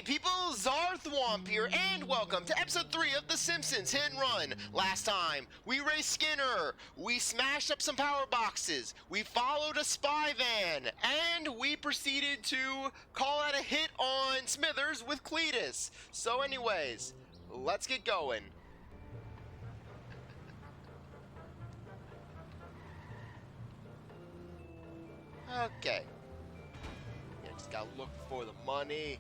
Hey people, CzarThwomp here, and welcome to episode 3 of The Simpsons Hit and Run. Last time, we raced Skinner, we smashed up some power boxes, we followed a spy van, and we proceeded to call out a hit on Smithers with Cletus. So anyways, let's get going. Okay. Yeah, just gotta look for the money.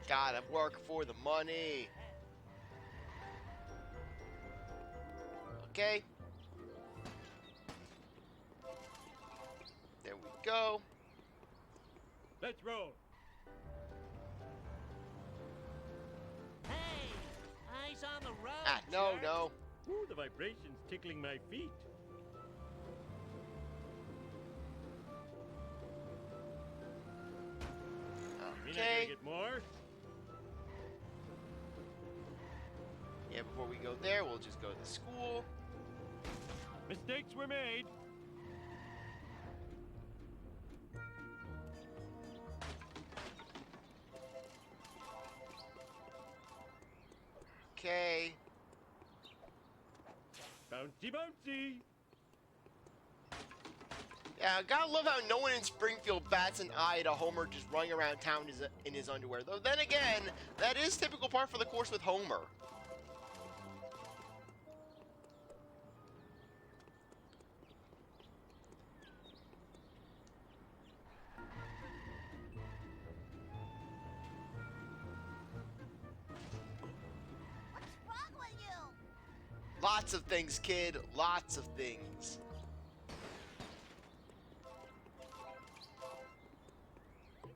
Gotta work for the money. Okay. There we go. Let's roll. Hey, eyes on the road. No, jerk. no. Ooh, the vibration's tickling my feet. Mean I Okay. gotta get more? Yeah, before we go there, we'll just go to the school. Mistakes were made. Okay. Bouncy, bouncy. Yeah, gotta love how no one in Springfield bats an eye to Homer just running around town in his underwear. Though then again, that is typical par for the course with Homer. What's wrong with you? Lots of things, kid. Lots of things.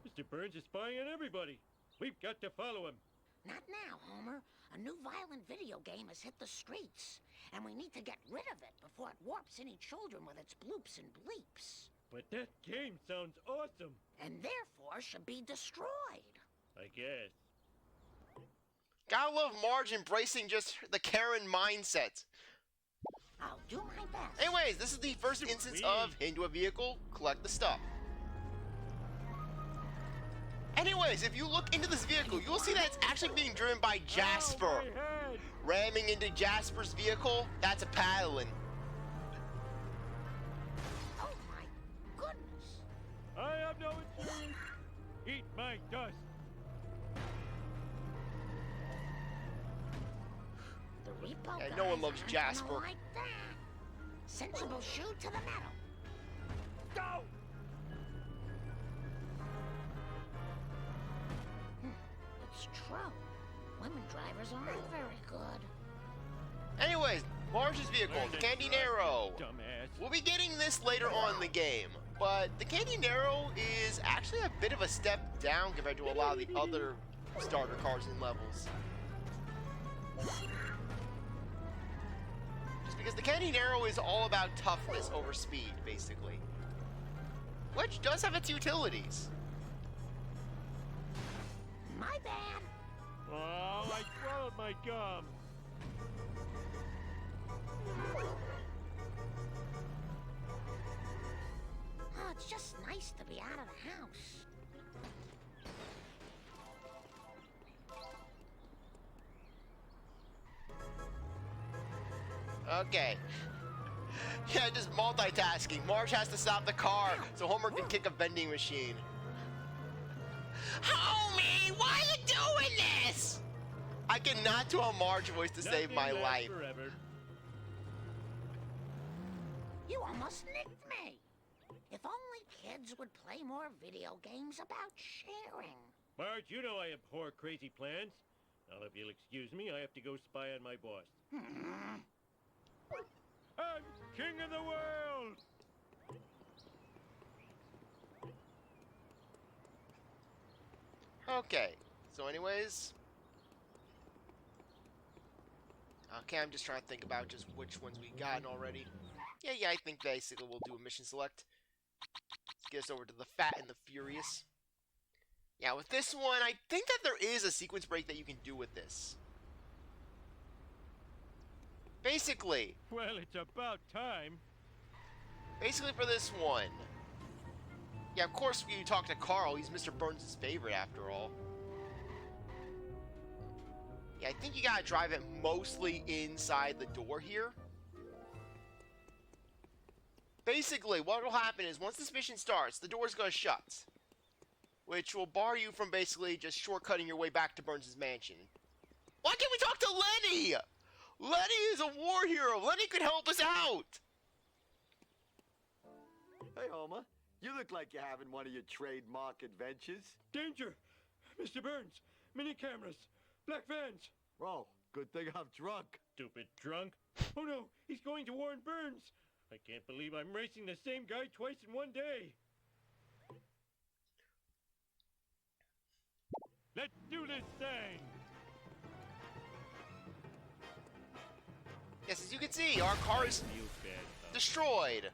Mr. Burns is spying on everybody. We've got to follow him. Not now, Homer. A new violent video game has hit the streets, and we need to get rid of it before it warps any children with its bloops and bleeps, But that game sounds awesome. and therefore should be destroyed. I guess. Gotta love Marge embracing just the Karen mindset. I'll do my best. Anyways, this is the first instance of into a vehicle, collect the stuff. Anyways, if you look into this vehicle, you'll see that it's actually being driven by Jasper. Ow, my head. Ramming into Jasper's vehicle, that's a Paddlin. Oh my goodness. I have no insurance. Eat my dust. The repo Yeah, no one guys loves aren't Jasper. gonna like that. Sensible shoe to the metal. Go! It's true. Women drivers aren't very good. Anyways, Marge's vehicle, the Candy Narrow. Dumbass. We'll be getting this later on in the game, but the Candy Narrow is actually a bit of a step down compared to a lot of the other starter cars and levels. Just because the Candy Narrow is all about toughness over speed, basically. Which does have its utilities. My bad. Oh, I swallowed my gum. Oh, it's just nice to be out of the house. Okay. Yeah, just multitasking. Marge has to stop the car so Homer can kick a vending machine. Homie, why are you doing this? I cannot do a Marge voice to save Nothing my lasts life. Forever. You almost nicked me. If only kids would play more video games about sharing. Marge, you know I abhor crazy plans. Now, if you'll excuse me, I have to go spy on my boss. I'm king of the world! Okay, so anyways. Okay, I'm just trying to think about just which ones we gotten already. Yeah, I think basically we'll do a mission select. Let's get us over to the Fat and the Furious. Yeah, with this one, I think that there is a sequence break that you can do with this. Basically, Well, it's about time. for this one. Yeah, of course you talk to Carl, he's Mr. Burns' favorite after all. I think you gotta drive it mostly inside the door here. Basically, what will happen is once this mission starts, the door's gonna shut, which will bar you from basically just shortcutting your way back to Burns' mansion. Why can't we talk to Lenny? Lenny is a war hero. Lenny could help us out. Hey, Homer. You look like you're having one of your trademark adventures. Danger! Mr. Burns! Mini cameras! Black vans! Well, good thing I'm drunk. Stupid drunk! Oh no! He's going to warn Burns! I can't believe I'm racing the same guy twice in one day! Let's do this thing! Yes, as you can see, our car is destroyed.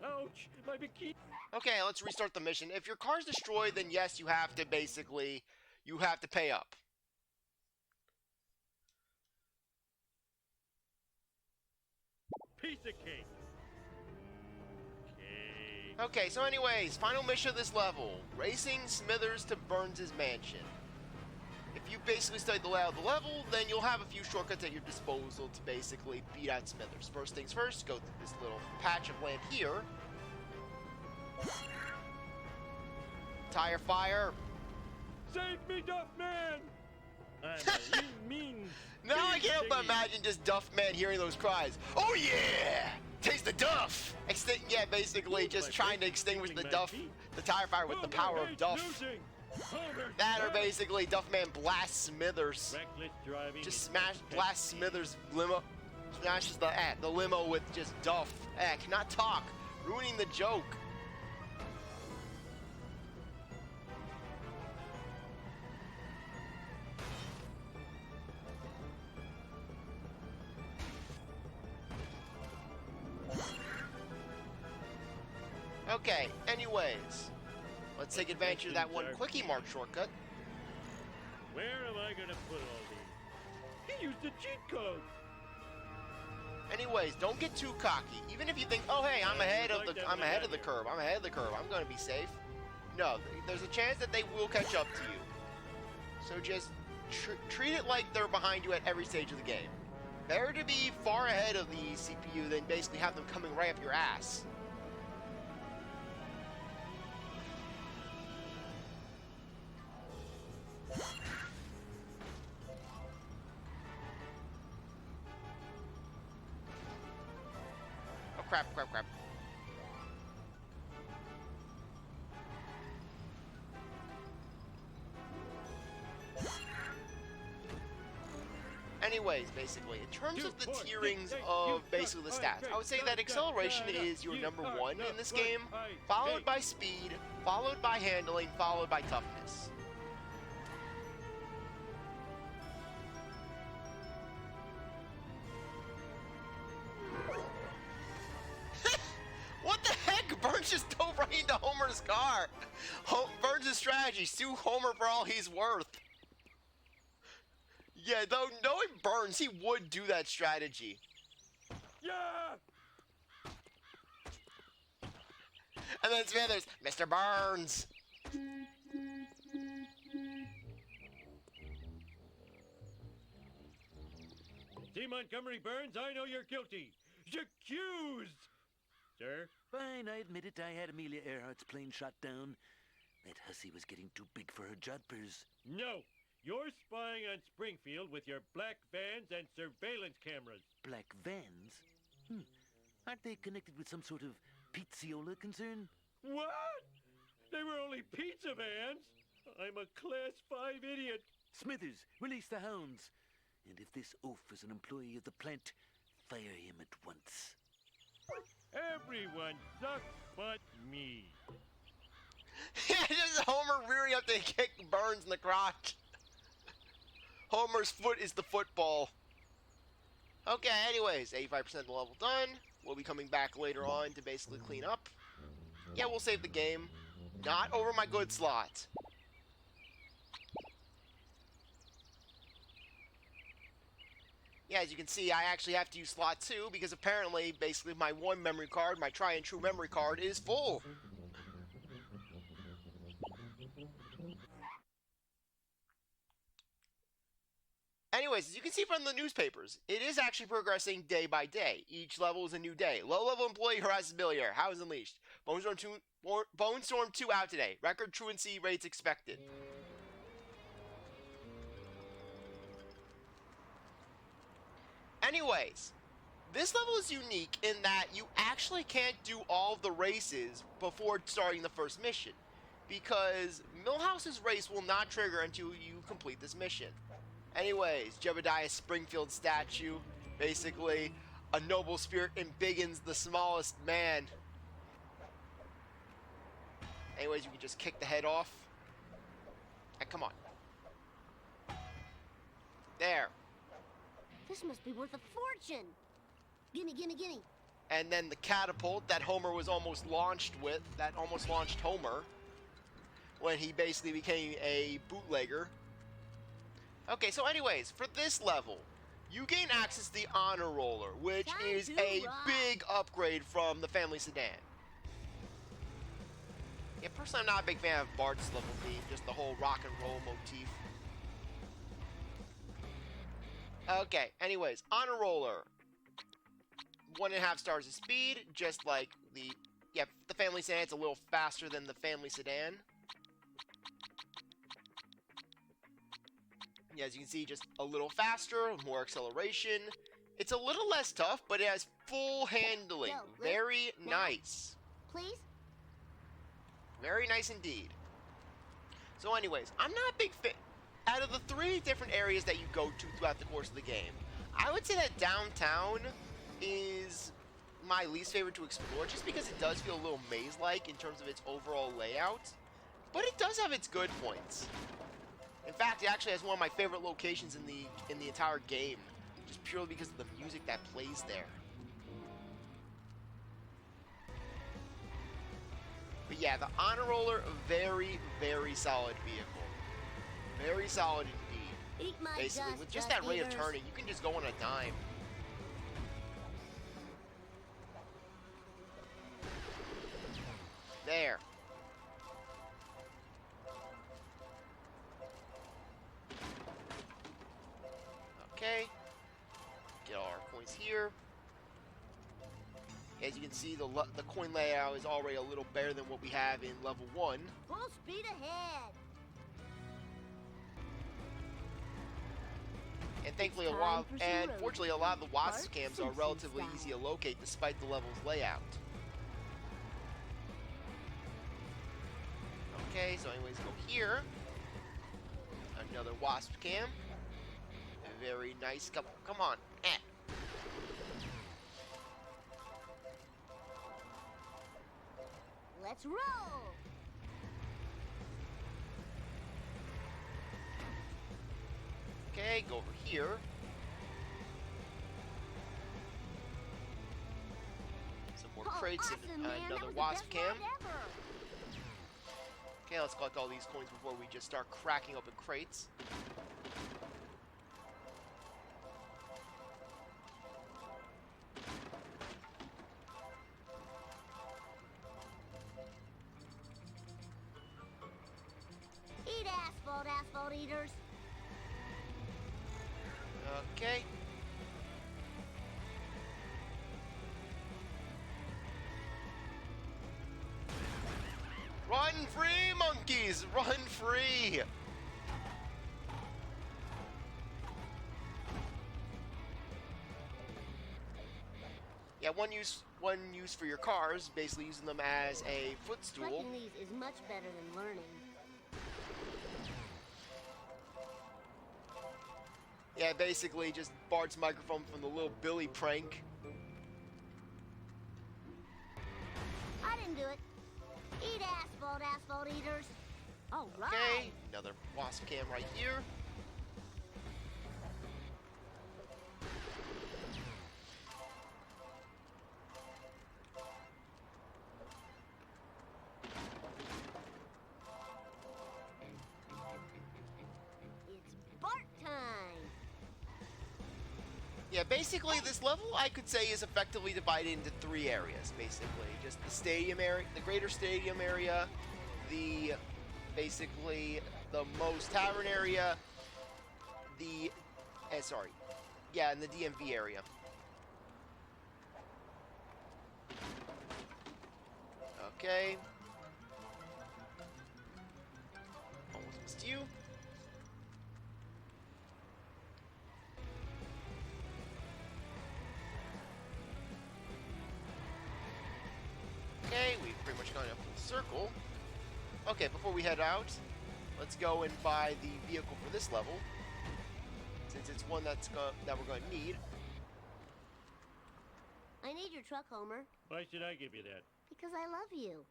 Ouch! My bikini! Okay, let's restart the mission. If your car's destroyed, then yes, you have to basically, you have to pay up. Piece of cake! Okay, so anyways, final mission of this level. Racing Smithers to Burns' mansion. If you basically study the layout of the level, then you'll have a few shortcuts at your disposal to basically beat out Smithers. First things first, go through this little patch of land here. Tire fire. Save me, Duff Man! I'm a mean. Now I can't help but imagine just Duff Man hearing those cries. Oh yeah! Taste the Duff! Yeah, basically just trying to extinguish the Duff, the tire fire with the power of Duff. That or basically Duff Man blasts Smithers. Just blast Smithers limo. Smashes the limo with just Duff. Cannot talk. Ruining the joke. Okay, anyways, let's take advantage of that one quickie mark shortcut. Where am I gonna put all these? He used a cheat code. Anyways, don't get too cocky. Even if you think, oh hey, I'm ahead of the curve. I'm ahead of the curve. I'm gonna be safe. No, there's a chance that they will catch up to you. So just treat it like they're behind you at every stage of the game. Better to be far ahead of the CPU than basically have them coming right up your ass. Crap. Anyways, basically, in terms of the tierings of basically the stats, I would say that acceleration is your number one in this game, followed by speed, followed by handling, followed by toughness. What the heck? Burns just dove right into Homer's car. Burns' strategy, sue Homer for all he's worth. Yeah, though knowing Burns, he would do that strategy. Yeah! And then Smithers, Mr. Burns. See, Montgomery Burns, I know you're guilty. Accused! Sir? Fine, I admit it. I had Amelia Earhart's plane shot down. That hussy was getting too big for her jodhpurs. No! You're spying on Springfield with your black vans and surveillance cameras. Black vans? Aren't they connected with some sort of pizziola concern? What? They were only pizza vans? I'm a Class 5 idiot. Smithers, release the hounds. And if this oaf is an employee of the plant, fire him at once. Everyone sucks but me. Yeah, just Homer rearing up to kick Burns in the crotch. Homer's foot is the football. Okay, anyways, 85% of the level done. We'll be coming back later on to basically clean up. Yeah, we'll save the game. Not over my good slot. Yeah, as you can see, I actually have to use slot 2 because apparently, basically, my one memory card, my tried and true memory card, is full. Anyways, as you can see from the newspapers, it is actually progressing day by day. Each level is a new day. Low-level employee harasses billionaire. How is unleashed? Bone Storm 2 out today. Record truancy rates expected. Anyways, this level is unique in that you actually can't do all of the races before starting the first mission, because Milhouse's race will not trigger until you complete this mission. Anyways, Jebediah Springfield statue, basically a noble spirit embiggens the smallest man. Anyways, you can just kick the head off. And come on. There. This must be worth a fortune. Gimme, gimme, gimme. And then the catapult that Homer was almost launched with, that almost launched Homer when he basically became a bootlegger. Okay, so anyways, for this level, you gain access to the Honor Roller, which is a big upgrade from the family sedan. Yeah, personally, I'm not a big fan of Bart's level theme, just the whole rock and roll motif. Okay, anyways, Honor Roller. 1.5 stars of speed, just like the family sedan. It's a little faster than the family sedan. Yeah, as you can see, just a little faster, more acceleration. It's a little less tough, but it has full handling. Very nice. Please? Very nice indeed. So anyways, I'm not a big fan. Out of the 3 different areas that you go to throughout the course of the game, I would say that downtown is my least favorite to explore, just because it does feel a little maze-like in terms of its overall layout. But it does have its good points. In fact, it actually has one of my favorite locations in the entire game, just purely because of the music that plays there. But yeah, the Honor Roller, very, very solid vehicle. Very solid indeed. Eat my Basically, dust, with just that rate of eaters. turning, you can just go on a dime. There. Okay. Get all our coins here. As you can see, the coin layout is already a little better than what we have in level 1. Full speed ahead. And thankfully, Time for some fortunately, a lot of the wasp Bart cams are Simpson relatively style. easy to locate despite the level's layout. Okay, so anyways, go here. Another wasp cam. Very nice. Come on. Let's roll. Okay, go over here. Some more crates awesome, and man. That another was the wasp best cam. ride ever. Okay, let's collect all these coins before we just start cracking open crates. Eat asphalt, asphalt eaters. Okay. Run free, monkeys! Run free! Yeah, one use for your cars, basically using them as a footstool. Collecting these is much better than learning. Yeah, basically just Bart's microphone from the little Billy prank. I didn't do it. Eat asphalt, asphalt eaters. All right. Okay, another wasp cam right here. It's Bart time. Yeah, basically this level I could say is effectively divided into 3 areas, basically. Just the stadium area, the greater stadium area, basically the Moe's Tavern area, sorry. Yeah, in the DMV area. Okay. Almost missed you. Okay, we've pretty much gone up full circle. Okay, before we head out, let's go and buy the vehicle for this level, since it's one that we're going to need. I need your truck, Homer, Why should I give you that? because I love you.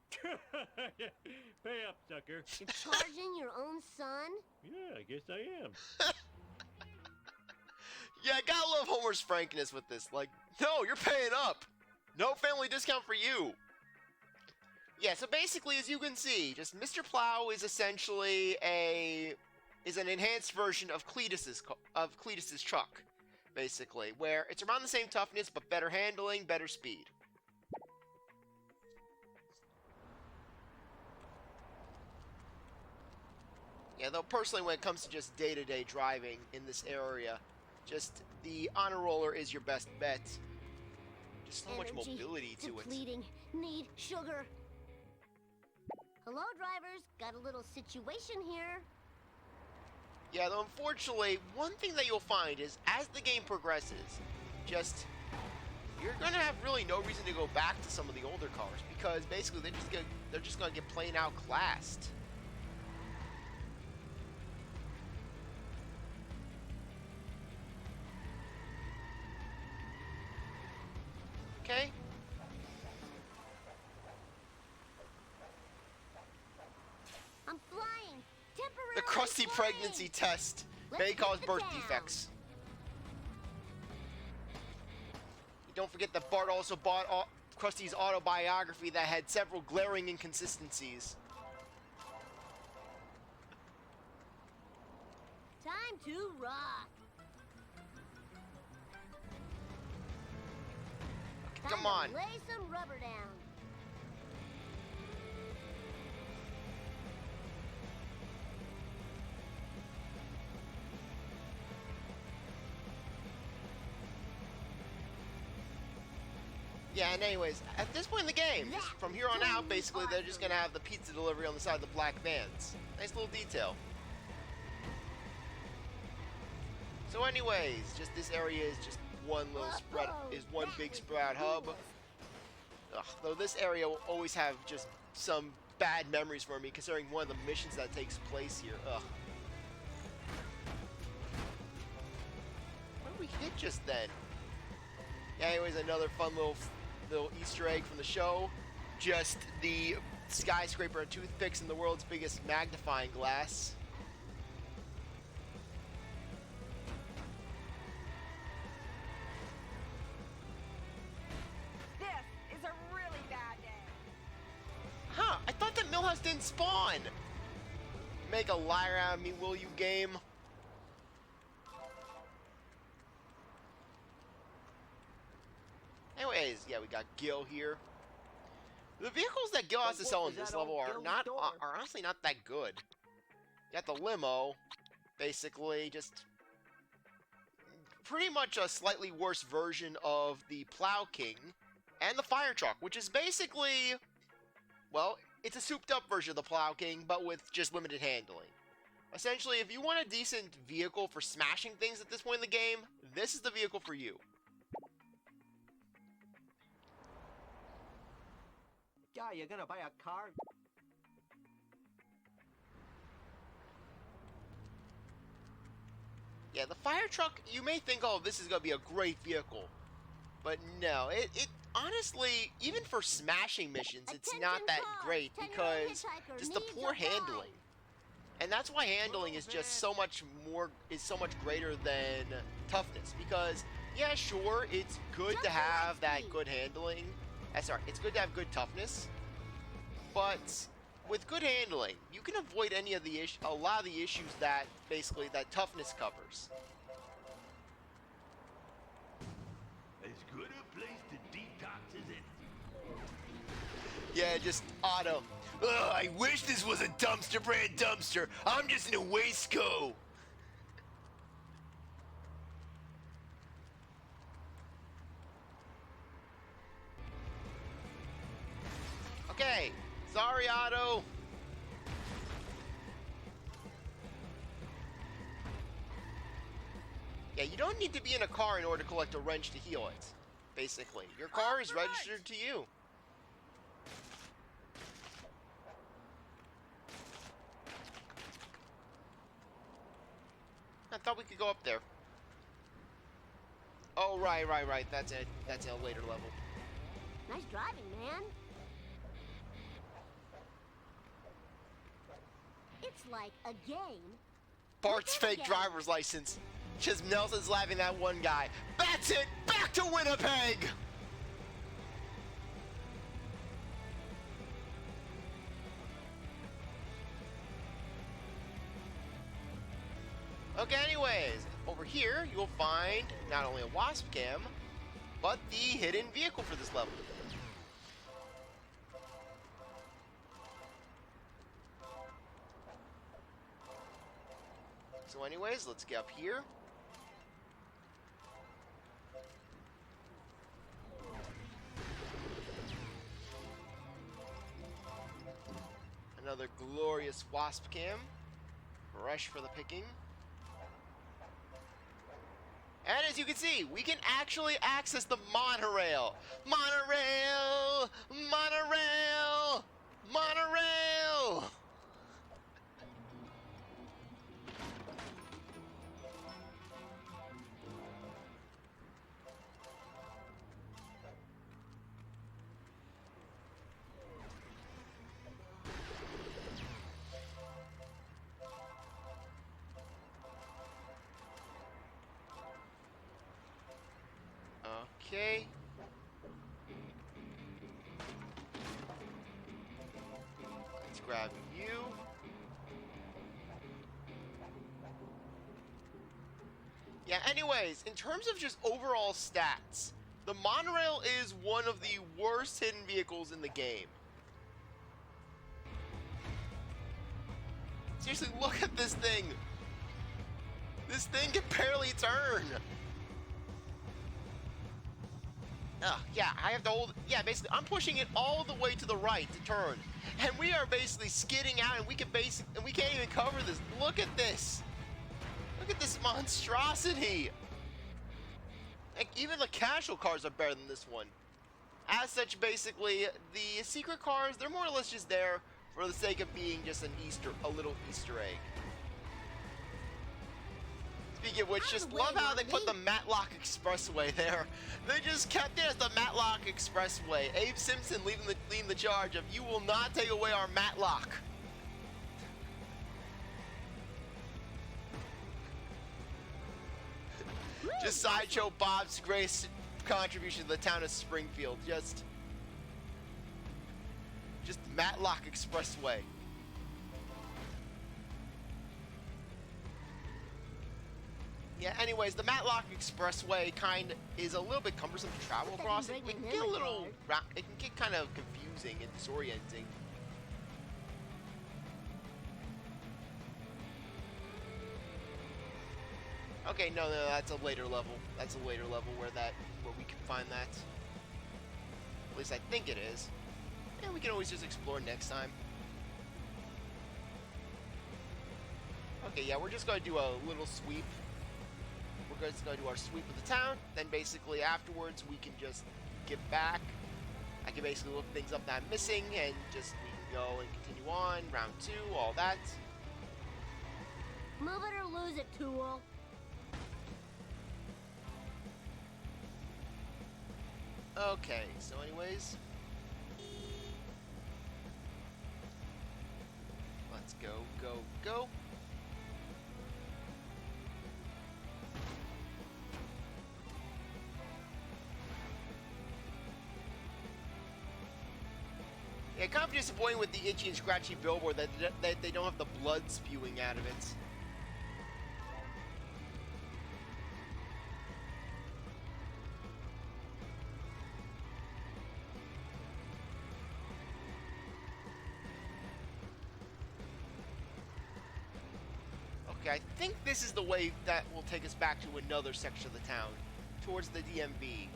Pay up, sucker. Charging your own son? Yeah, I guess I am. Yeah, I gotta love Homer's frankness with this. Like, no, you're paying up. No family discount for you. Yeah, so basically, as you can see, just Mr. Plow is essentially an enhanced version of Cletus's truck, basically, where it's around the same toughness but better handling, better speed. Yeah, though personally, when it comes to just day-to-day driving in this area, just the honor roller is your best bet. Just so much Energy mobility to it. depleting. Need sugar. Hello, drivers. Got a little situation here. Yeah, though unfortunately, one thing that you'll find is as the game progresses, just you're gonna have really no reason to go back to some of the older cars because basically they're just gonna get plain out classed. Okay. I'm flying. Temporarily The crusty flying. pregnancy test Let's may hit cause the birth town. defects. Don't forget that Bart also bought Krusty's autobiography that had several glaring inconsistencies. Time to rock. Come Time on. to lay some rubber down. Yeah, and anyways, at this point in the game, just from here on out, basically, they're just gonna have the pizza delivery on the side of the black vans. Nice little detail. So anyways, just this area is just one little spread, is one big spread hub. Ugh, though this area will always have just some bad memories for me, considering one of the missions that takes place here. Ugh. What did we hit just then? Yeah, anyways, another fun little Easter egg from the show. Just the skyscraper and toothpicks in the world's biggest magnifying glass. This is a really bad day. Huh, I thought that Millhouse didn't spawn! Make a liar out of me, will you, game? Anyways, yeah, we got Gil here. The vehicles that Gil has to sell in this level are honestly not that good. You got the limo, basically just pretty much a slightly worse version of the Plow King, and the fire truck, which is basically, well, it's a souped up version of the Plow King, but with just limited handling. Essentially, if you want a decent vehicle for smashing things at this point in the game, this is the vehicle for you. Yeah, you're gonna buy a car? Yeah, the fire truck, you may think, oh, this is gonna be a great vehicle. But no, it honestly, even for smashing missions, it's not Attention that cars, great 10-year-old because hitchhiker just the needs poor a ride. handling. And that's why handling is just so much greater than toughness. Because, yeah, sure, it's good to have that good handling. Sorry, it's good to have good toughness. But with good handling, you can avoid any of the a lot of the issues that basically that toughness covers. As good a place to detox as any. Yeah, just Otto. Ugh, I wish this was a dumpster brand dumpster. I'm just in a waistcoat. Okay, sorry, Otto. Yeah, you don't need to be in a car in order to collect a wrench to heal it, basically. Your car is registered to you. I thought we could go up there. Oh, right. That's it. That's a later level. Nice driving, man. It's like a game. Bart's fake driver's license. Just Nelson's laughing at one guy. That's it! Back to Winnipeg! Okay, anyways, over here you will find not only a wasp cam, but the hidden vehicle for this level. So anyways, let's get up here. Another glorious wasp cam. Fresh for the picking. And as you can see, we can actually access the monorail. Monorail! Monorail! Monorail! Okay. Let's grab you. Yeah, anyways, in terms of just overall stats, the monorail is one of the worst hidden vehicles in the game. Seriously, look at this thing. This thing can barely turn. Yeah, I have to hold, yeah, basically, I'm pushing it all the way to the right to turn. And we are basically skidding out, and we can't even cover this. Look at this. Look at this monstrosity. Like, even the casual cars are better than this one. As such, basically, the secret cars, they're more or less just there for the sake of being just a little Easter egg. Speaking of which, just love how they put the Matlock Expressway there. They just kept it as the Matlock Expressway. Abe Simpson leading the charge of, you will not take away our Matlock. Just Sideshow Bob's great contribution to the town of Springfield. Just Matlock Expressway. Yeah, anyways, the Matlock Expressway is a little bit cumbersome to travel across. It can get it can get kind of confusing and disorienting. Okay, no, that's a later level. That's a later level where we can find that. At least I think it is. And we can always just explore next time. Okay, yeah, we're just gonna do a little sweep. We're just going to do our sweep of the town, then basically afterwards we can just get back. I can basically look things up that I'm missing, and just we can go and continue on, round 2, all that. Move it or lose it, tool. Okay, so anyways. Let's go, go, go. Yeah, kind of disappointing with the itchy and scratchy billboard that they don't have the blood spewing out of it. Okay, I think this is the way that will take us back to another section of the town, towards the DMV.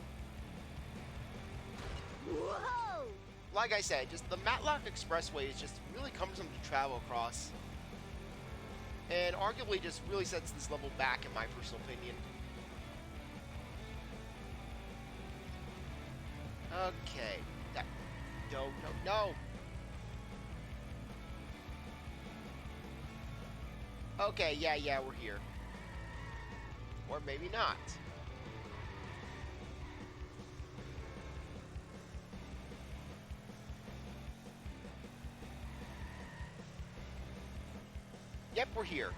Whoa! like I said, just the Matlock Expressway is just really cumbersome to travel across. And arguably just really sets this level back, in my personal opinion. Okay. No, no, no! Okay, yeah, we're here. Or maybe not. Yep, we're here.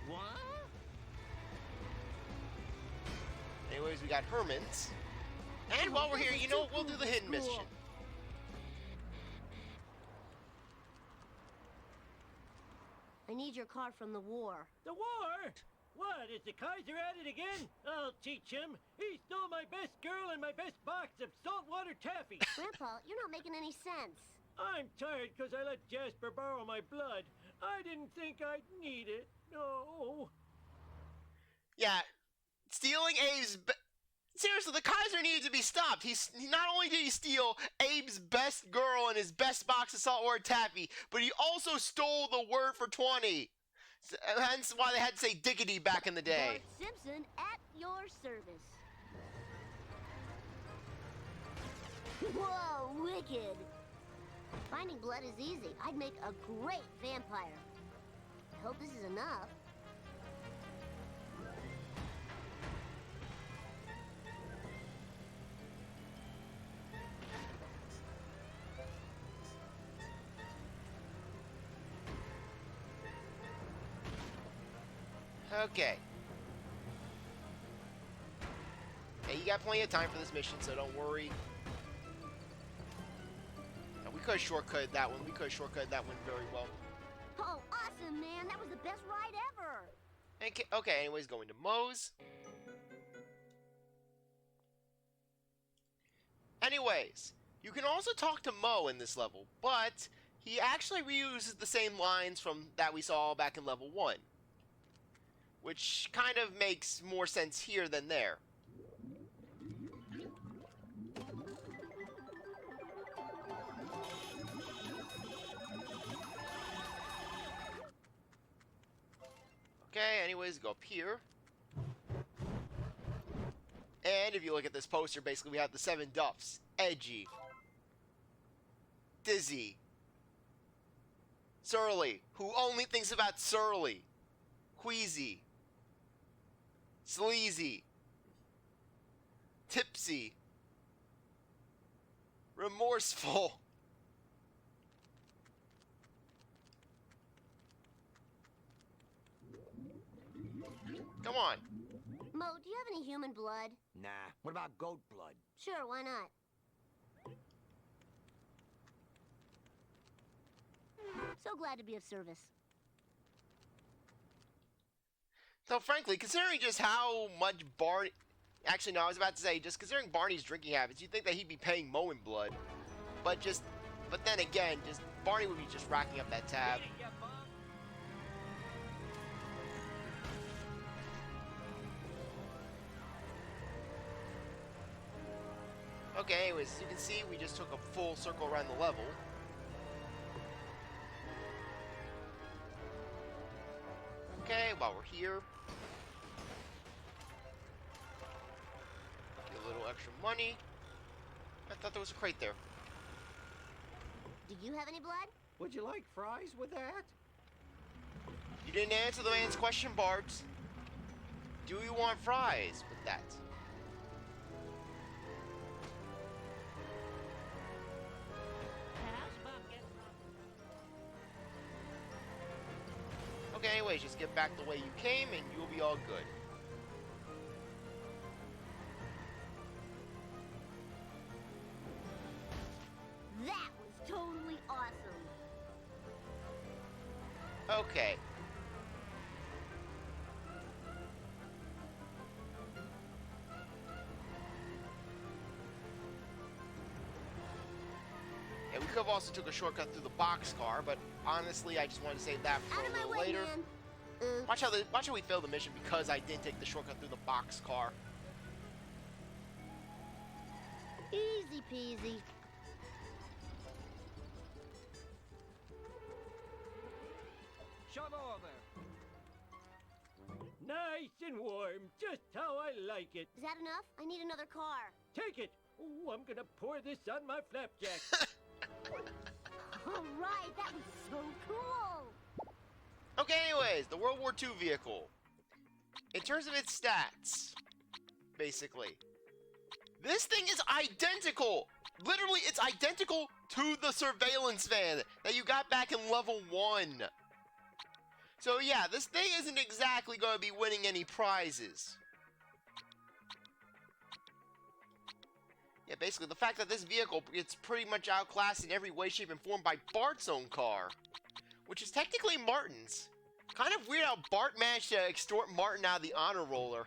What? Anyways, we got Herman's. And while we're here, you know what? We'll do the hidden mission. I need your car from the war. The war? What, is the Kaiser at it again? I'll teach him. He stole my best girl and my best box of saltwater taffy. Grandpa, you're not making any sense. I'm tired because I let Jasper borrow my blood. I didn't think I'd need it. No. Yeah, stealing Abe's... Seriously, the Kaiser needed to be stopped. Not only did he steal Abe's best girl and his best box of saltwater taffy, but he also stole the word for 20. Hence why they had to say diggity back in the day. Bart Simpson at your service. Whoa, wicked. Finding blood is easy. I'd make a great vampire. I hope this is enough. Okay. Hey, you got plenty of time for this mission, so don't worry. Now, we could have shortcutted that one. We could have shortcutted that one very well. Oh, awesome, man. That was the best ride ever. Okay, anyways, going to Moe's. Anyways, you can also talk to Moe in this level, but he actually reuses the same lines from that we saw back in level 1. Which kind of makes more sense here than there. Okay, anyways, go up here. And if you look at this poster, basically we have the 7 Duffs. Edgy. Dizzy. Surly, who only thinks about Surly. Queasy. Sleazy. Tipsy. Remorseful. Come on. Mo, do you have any human blood? Nah. What about goat blood? Sure, why not? So glad to be of service. So frankly, considering just how much Barney... Actually, no, I was about to say, just considering Barney's drinking habits, you'd think that he'd be paying Moe in blood. But then again, just Barney would be just racking up that tab. Okay, anyways, as you can see, we just took a full circle around the level. Okay, while we're here, get a little extra money. I thought there was a crate there. Do you have any blood? Would you like fries with that? You didn't answer the man's question, Bart. Do you want fries with that? Okay, anyways, just get back the way you came and you'll be all good. That was totally awesome. Okay. Yeah, we could have also took a shortcut through the boxcar, but honestly, I just wanted to save that for Out a of my little way, later. man. Watch how we fail the mission because I didn't take the shortcut through the boxcar. Easy peasy. shove over. Nice and warm, just how I like it. Is that enough? I need another car. Take it. Oh, I'm gonna pour this on my flapjack. All right, that was so cool. Okay, anyways, the World War II vehicle. In terms of its stats, basically, this thing is identical. Literally, it's identical to the surveillance van that you got back in level 1. So yeah, this thing isn't exactly going to be winning any prizes. Yeah, basically, the fact that this vehicle gets pretty much outclassed in every way, shape, and form by Bart's own car, which is technically Martin's. Kind of weird how Bart managed to extort Martin out of the honor roller.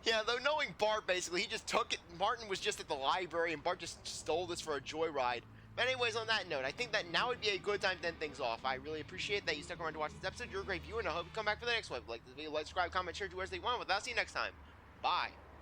Yeah, though knowing Bart, basically, he just took it. Martin was just at the library, and Bart just stole this for a joyride. But anyways, on that note, I think that now would be a good time to end things off. I really appreciate that you stuck around to watch this episode. You're a great viewer, and I hope you come back for the next one. If you like this video, like, subscribe, comment, share, do whatever you want. With that, I'll see you next time. Bye.